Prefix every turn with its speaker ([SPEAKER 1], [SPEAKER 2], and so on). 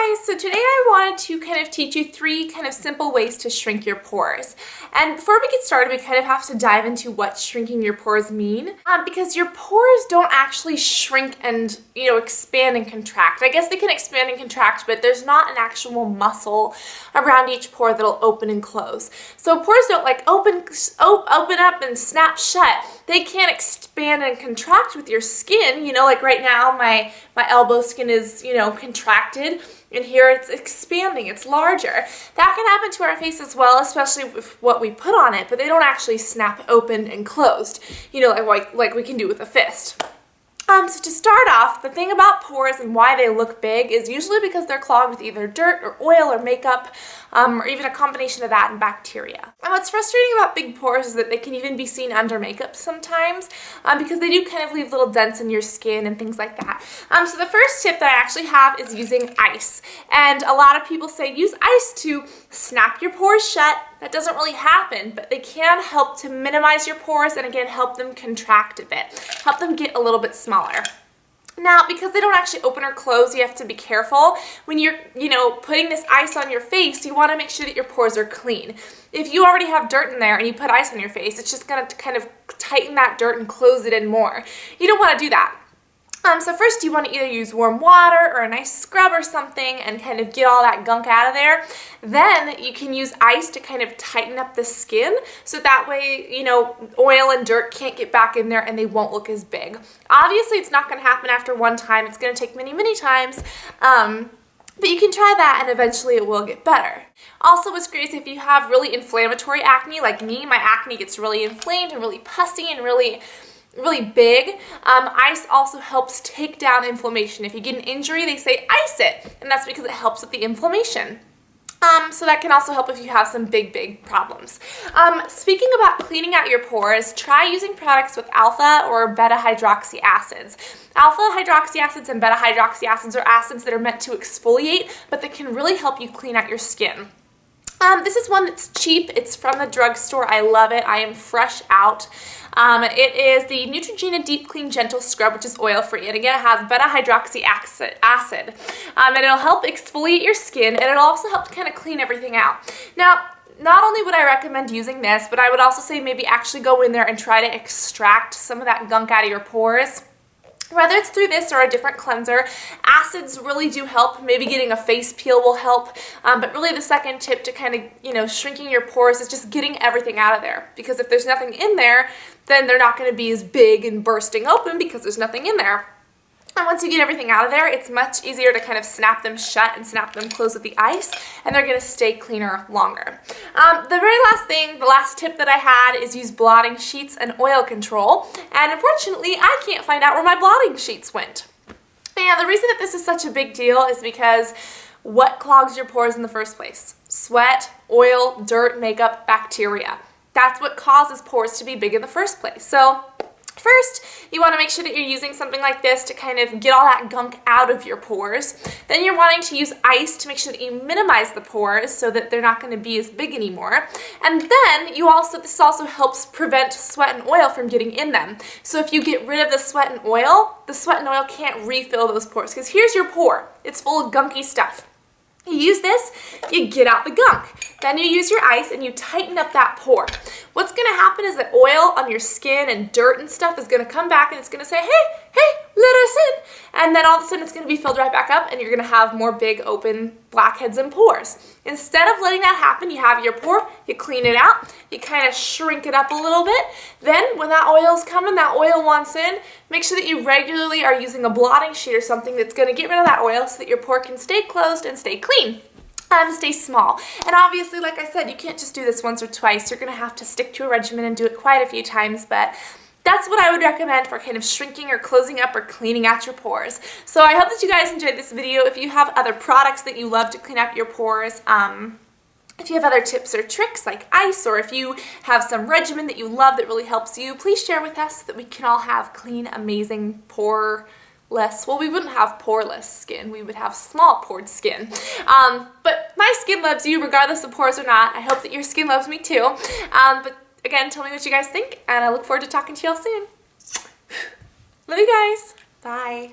[SPEAKER 1] guys, so today I wanted to kind of teach you 3 kind of simple ways to shrink your pores. And before we get started, we kind of have to dive into what shrinking your pores mean, because your pores don't actually shrink and, expand and contract. I guess they can expand and contract, but there's not an actual muscle around each pore that'll open and close. So pores don't like open up and snap shut. They can't expand and contract with your skin. Like right now, my elbow skin is, contracted, and here it's expanding, it's larger. That can happen to our face as well, especially with what we put on it, but they don't actually snap open and closed, like we can do with a fist. So to start off, the thing about pores and why they look big is usually because they're clogged with either dirt or oil or makeup, or even a combination of that and bacteria. And what's frustrating about big pores is that they can even be seen under makeup sometimes, because they do kind of leave little dents in your skin and things like that. So the first tip that I actually have is using ice. And a lot of people say use ice to snap your pores shut. That doesn't really happen, but they can help to minimize your pores and again help them contract a bit, help them get a little bit smaller. Now, because they don't actually open or close, you have to be careful. When you're, putting this ice on your face, you want to make sure that your pores are clean. If you already have dirt in there and you put ice on your face, it's just going to kind of tighten that dirt and close it in more. You don't want to do that. So first you want to either use warm water or a nice scrub or something and kind of get all that gunk out of there. Then you can use ice to kind of tighten up the skin so that way, oil and dirt can't get back in there and they won't look as big. Obviously it's not going to happen after one time. It's going to take many, many times. But you can try that and eventually it will get better. Also, what's great is if you have really inflammatory acne like me, my acne gets really inflamed and really pussy and really big. Ice also helps take down inflammation. If you get an injury, they say ice it, and that's because it helps with the inflammation. So that can also help if you have some big problems. Speaking about cleaning out your pores, try using products with alpha or beta hydroxy acids. Alpha hydroxy acids and beta hydroxy acids are acids that are meant to exfoliate, but that can really help you clean out your skin. This is one that's cheap. It's from the drugstore. I love it. I am fresh out. It is the Neutrogena Deep Clean Gentle Scrub, which is oil-free. And again, it has beta hydroxy acid. And it'll help exfoliate your skin, and it'll also help kind of clean everything out. Now, not only would I recommend using this, but I would also say maybe actually go in there and try to extract some of that gunk out of your pores. Whether it's through this or a different cleanser, acids really do help. Maybe getting a face peel will help. But really the second tip to kind of, shrinking your pores is just getting everything out of there. Because if there's nothing in there, then they're not going to be as big and bursting open because there's nothing in there. And once you get everything out of there, it's much easier to kind of snap them shut and snap them closed with the ice, and they're going to stay cleaner longer. The very last thing, the last tip that I had is use blotting sheets and oil control. And unfortunately, I can't find out where my blotting sheets went. And the reason that this is such a big deal is because what clogs your pores in the first place? Sweat, oil, dirt, makeup, bacteria. That's what causes pores to be big in the first place. So first, you want to make sure that you're using something like this to kind of get all that gunk out of your pores. Then you're wanting to use ice to make sure that you minimize the pores so that they're not going to be as big anymore. And then this also helps prevent sweat and oil from getting in them. So if you get rid of the sweat and oil can't refill those pores. Because here's your pore. It's full of gunky stuff. You use this, you get out the gunk. Then you use your ice and you tighten up that pore. What's going to happen is that oil on your skin and dirt and stuff is going to come back and it's going to say, hey, let us in. And then all of a sudden it's going to be filled right back up and you're going to have more big open blackheads and pores. Instead of letting that happen, you have your pore, you clean it out, you kind of shrink it up a little bit. Then when that oil's coming, that oil wants in, make sure that you regularly are using a blotting sheet or something that's going to get rid of that oil so that your pore can stay closed and stay clean. Stay small. And obviously, like I said, you can't just do this once or twice. You're going to have to stick to a regimen and do it quite a few times, but that's what I would recommend for kind of shrinking or closing up or cleaning out your pores. So I hope that you guys enjoyed this video. If you have other products that you love to clean out your pores, if you have other tips or tricks like ice, or if you have some regimen that you love that really helps you, please share with us so that we can all have clean, amazing, well, we wouldn't have poreless skin. We would have small pored skin. But my skin loves you regardless of pores or not. I hope that your skin loves me too. But again, tell me what you guys think, and I look forward to talking to y'all soon. Love you guys. Bye.